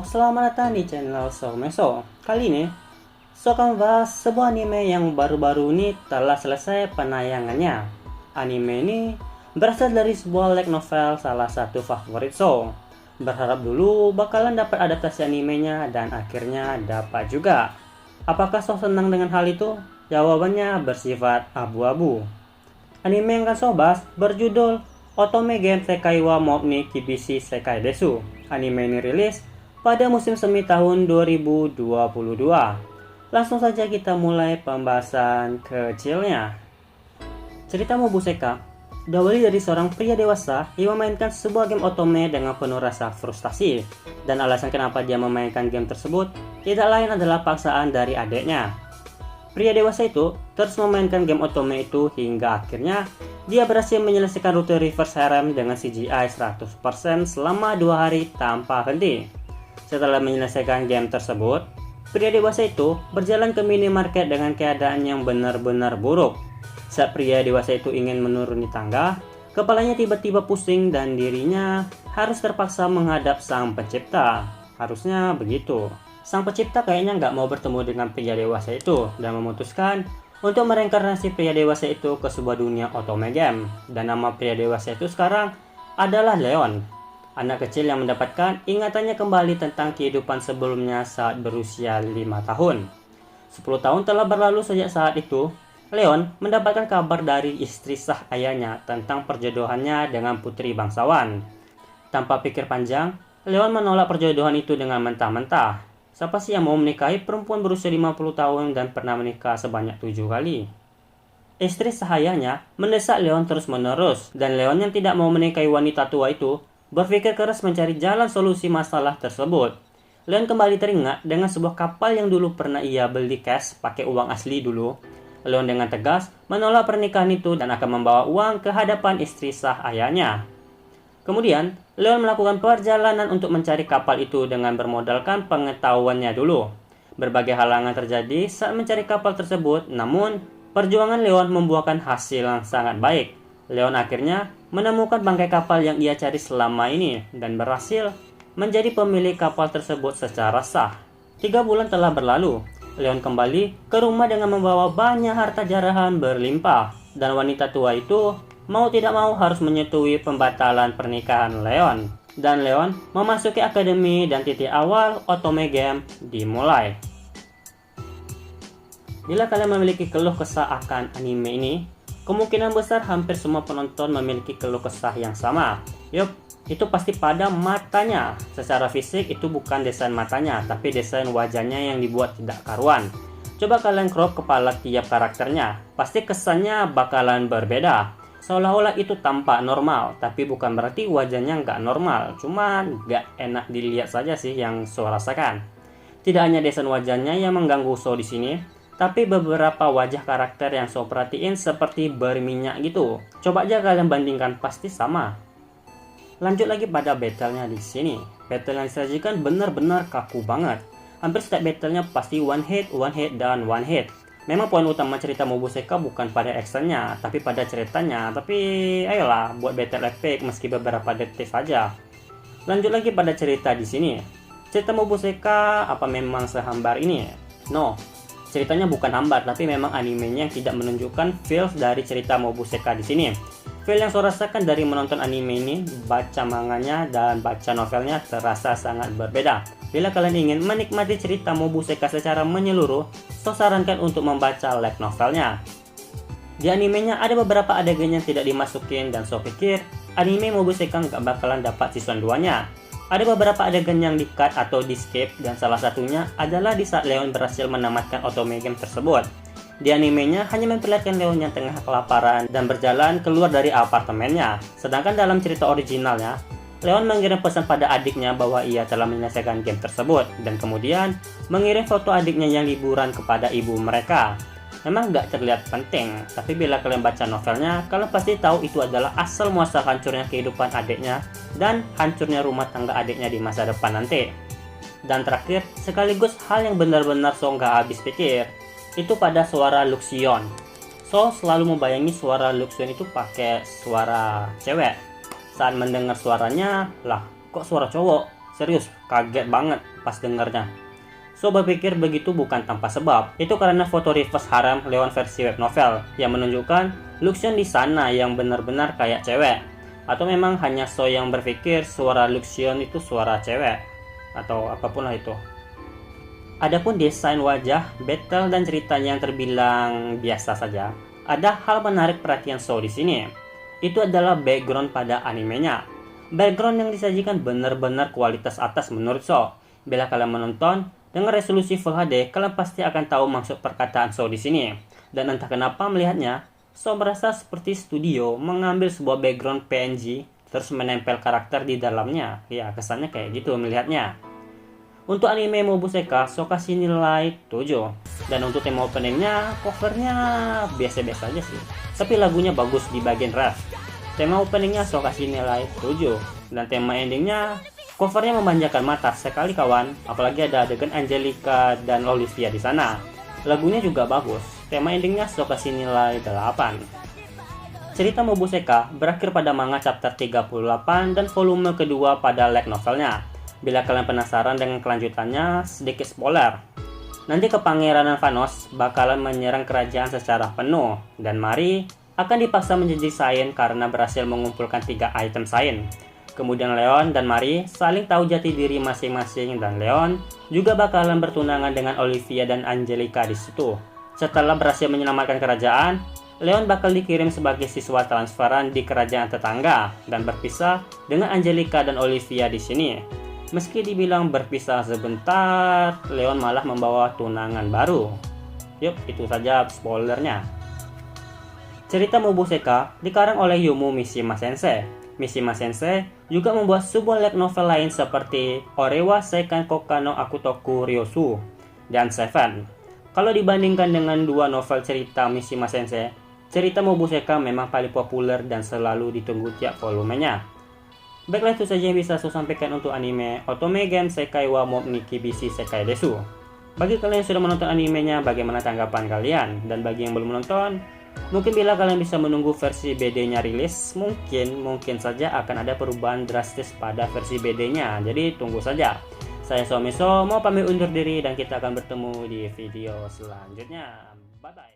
Halo, selamat datang di channel So Meso. Kali ini, So akan membahas sebuah anime yang baru-baru ini telah selesai penayangannya. Anime ini berasal dari sebuah light novel salah satu favorit So. Berharap dulu bakalan dapat adaptasi animenya dan akhirnya dapat juga. Apakah So senang dengan hal itu? Jawabannya bersifat abu-abu. Anime yang akan So bahas berjudul Otome Game Sekai wa Mob ni Kibishi Sekai Desu. Anime ini rilis pada musim semi tahun 2022. Langsung saja kita mulai pembahasan kecilnya. Cerita Mobuseka diawali dari seorang pria dewasa yang memainkan sebuah game otome dengan penuh rasa frustasi. Dan alasan kenapa dia memainkan game tersebut tidak lain adalah paksaan dari adiknya. Pria dewasa itu terus memainkan game otome itu hingga akhirnya dia berhasil menyelesaikan rute reverse harem dengan CGI 100% selama 2 hari tanpa henti. Setelah menyelesaikan game tersebut, pria dewasa itu berjalan ke minimarket dengan keadaan yang benar-benar buruk. Saat pria dewasa itu ingin menuruni tangga, kepalanya tiba-tiba pusing dan dirinya harus terpaksa menghadap sang pencipta. Harusnya begitu. Sang pencipta kayaknya nggak mau bertemu dengan pria dewasa itu dan memutuskan untuk mereinkarnasi pria dewasa itu ke sebuah dunia otome game. Dan nama pria dewasa itu sekarang adalah Leon. Anak kecil yang mendapatkan ingatannya kembali tentang kehidupan sebelumnya saat berusia 5 tahun. 10 tahun telah berlalu sejak saat itu, Leon mendapatkan kabar dari istri sah ayahnya tentang perjodohannya dengan putri bangsawan. Tanpa pikir panjang, Leon menolak perjodohan itu dengan mentah-mentah. Siapa sih yang mau menikahi perempuan berusia 50 tahun dan pernah menikah sebanyak 7 kali? Istri sah ayahnya mendesak Leon terus-menerus, dan Leon yang tidak mau menikahi wanita tua itu berpikir keras mencari jalan solusi masalah tersebut. Leon kembali teringat dengan sebuah kapal yang dulu pernah ia beli cash pakai uang asli dulu. Leon dengan tegas menolak pernikahan itu dan akan membawa uang ke hadapan istri sah ayahnya. Kemudian, Leon melakukan perjalanan untuk mencari kapal itu dengan bermodalkan pengetahuannya dulu. Berbagai halangan terjadi saat mencari kapal tersebut, namun perjuangan Leon membuahkan hasil yang sangat baik. Leon akhirnya menemukan bangkai kapal yang ia cari selama ini dan berhasil menjadi pemilik kapal tersebut secara sah. 3 bulan telah berlalu. Leon kembali ke rumah dengan membawa banyak harta jarahan berlimpah, dan wanita tua itu mau tidak mau harus menyetujui pembatalan pernikahan Leon. Dan Leon memasuki akademi dan titik awal otome game dimulai. Bila kalian memiliki keluh kesah akan anime ini, kemungkinan besar hampir semua penonton memiliki keluh kesah yang sama. Yup, itu pasti pada matanya. Secara fisik itu bukan desain matanya, tapi desain wajahnya yang dibuat tidak karuan. Coba kalian crop kepala tiap karakternya, pasti kesannya bakalan berbeda. Seolah-olah itu tampak normal, tapi bukan berarti wajahnya nggak normal. Cuman nggak enak dilihat saja sih yang So rasakan. Tidak hanya desain wajahnya yang mengganggu So di sini, tapi beberapa wajah karakter yang So perhatiin seperti berminyak gitu. Coba aja kalian bandingkan, pasti sama. Lanjut lagi pada battle-nya di sini. Battle yang disajikan benar-benar kaku banget. Hampir setiap battle-nya pasti one hit, dan one hit. Memang poin utama cerita Mobuseka bukan pada actionnya, tapi pada ceritanya. Tapi ayolah, buat battle epic meski beberapa detik saja. Lanjut lagi pada cerita di sini. Cerita Mobuseka apa memang sehambar ini? No. Ceritanya bukan hambar, tapi memang animenya yang tidak menunjukkan feels dari cerita Mobuseka di sini. Feel yang saya rasakan dari menonton anime ini, baca manganya dan baca novelnya terasa sangat berbeda. Bila kalian ingin menikmati cerita Mobuseka secara menyeluruh, saya sarankan untuk membaca light novelnya. Di animenya ada beberapa adegan yang tidak dimasukin dan saya pikir anime Mobuseka nggak bakalan dapat season 2-nya. Ada beberapa adegan yang di-cut atau di-skip, dan salah satunya adalah di saat Leon berhasil menamatkan otome game tersebut. Di animenya hanya memperlihatkan Leon yang tengah kelaparan dan berjalan keluar dari apartemennya. Sedangkan dalam cerita originalnya, Leon mengirim pesan pada adiknya bahwa ia telah menyelesaikan game tersebut, dan kemudian mengirim foto adiknya yang liburan kepada ibu mereka. Memang nggak terlihat penting, tapi bila kalian baca novelnya, kalian pasti tahu itu adalah asal muasal hancurnya kehidupan adiknya dan hancurnya rumah tangga adiknya di masa depan nanti. Dan terakhir, sekaligus hal yang benar-benar So nggak habis pikir, itu pada suara Luxion. So selalu membayangi suara Luxion itu pakai suara cewek. Saat mendengar suaranya, lah kok suara cowok? Serius, kaget banget. pas dengarnya. So berpikir begitu bukan tanpa sebab. Itu karena foto reverse harem Leon versi web novel yang menunjukkan Luxion di sana yang benar-benar kayak cewek. Atau memang hanya So yang berpikir suara Luxion itu suara cewek atau apapun lah itu. Adapun desain wajah, battle dan ceritanya yang terbilang biasa saja, ada hal menarik perhatian So di sini. Itu adalah background pada animenya. Background yang disajikan benar-benar kualitas atas menurut So. Bila kalian menonton dengan resolusi Full HD, kalian pasti akan tahu maksud perkataan So di sini. Dan entah kenapa melihatnya, So merasa seperti studio mengambil sebuah background PNG terus menempel karakter di dalamnya. Ya, kesannya kayak gitu melihatnya. Untuk anime Mobuseka, So kasih nilai 7. Dan untuk tema openingnya, covernya biasa-biasa aja sih. Tapi lagunya bagus di bagian ref. Tema openingnya So kasih nilai 7. Dan tema endingnya, covernya memanjakan mata sekali kawan, apalagi ada adegan Angelica dan Olivia di sana. Lagunya juga bagus. Tema endingnya So kasih nilai 8. Cerita Mobuseka berakhir pada manga chapter 38 dan volume kedua pada light novelnya. Bila kalian penasaran dengan kelanjutannya, sedikit spoiler. Nanti kepangeranan Vanos bakalan menyerang kerajaan secara penuh, dan Mari akan dipaksa menjadi Saint karena berhasil mengumpulkan 3 item Saint. Kemudian Leon dan Mari saling tahu jati diri masing-masing dan Leon juga bakalan bertunangan dengan Olivia dan Angelica di situ. Setelah berhasil menyelamatkan kerajaan, Leon bakal dikirim sebagai siswa transferan di kerajaan tetangga dan berpisah dengan Angelica dan Olivia di sini. Meski dibilang berpisah sebentar, Leon malah membawa tunangan baru. Yup, itu saja spoilernya. Cerita Mobuseka dikarang oleh Yumu Mishima Sensei. Mishima Sensei juga membuat sebuah light novel lain seperti Orewa Seikan Koka no Akutoku Ryosu dan Seven. Kalau dibandingkan dengan dua novel cerita Mishima Sensei, cerita Mobuseka memang paling populer dan selalu ditunggu tiap volumenya. Baiklah, itu saja yang bisa saya sampaikan untuk anime Otome Game Sekai wa Mob ni Kibisi Sekai Desu. Bagi kalian yang sudah menonton animenya, bagaimana tanggapan kalian? Dan bagi yang belum menonton, mungkin bila kalian bisa menunggu versi BD-nya rilis, mungkin saja akan ada perubahan drastis pada versi BD-nya. Jadi tunggu saja. Saya Somiso mau pamit undur diri dan kita akan bertemu di video selanjutnya. Bye bye.